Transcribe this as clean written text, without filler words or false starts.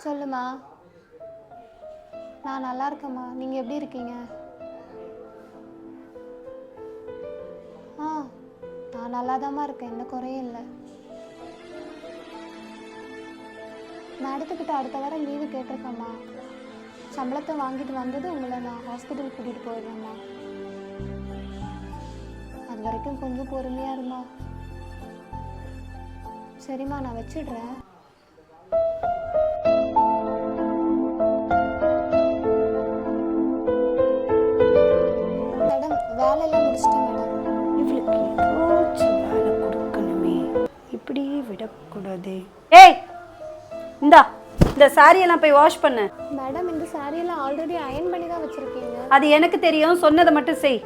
சொல்லுமா. நான் நல்லா இருக்கேம்மா, நீங்கள் எப்படி இருக்கீங்க? நான் நல்லாதாம்மா இருக்கேன், எந்த குறையும் இல்லை. மேடத்துக்கிட்ட அடுத்த வாரம் லீவு கேட்டிருக்கேம்மா. சம்பளத்தை வாங்கிட்டு வந்தது உங்களை நான் ஹாஸ்பிட்டல் கூட்டிகிட்டு போயிடுறேம்மா. அது வரைக்கும் கொஞ்சம் பொறுமையாக இருமா. சரிம்மா, நான் வச்சிடுறேன். மேடம், வேலையெல்லாம் முடிச்சிட்டேன் மேடம். இவளுக்கு ஏதாச்சும் வேலை கொடுக்கணுமே, இப்படியே விடக்கூடாது. ஏய், இந்த சாரியெல்லாம் போய் வாஷ் பண்ணு. மேடம், இந்த சாரியெல்லாம் ஆல்ரெடி அயர்ன் பண்ணி தான் வச்சுருக்கீங்க. அது எனக்கு தெரியும், சொன்னதை மட்டும் செய்.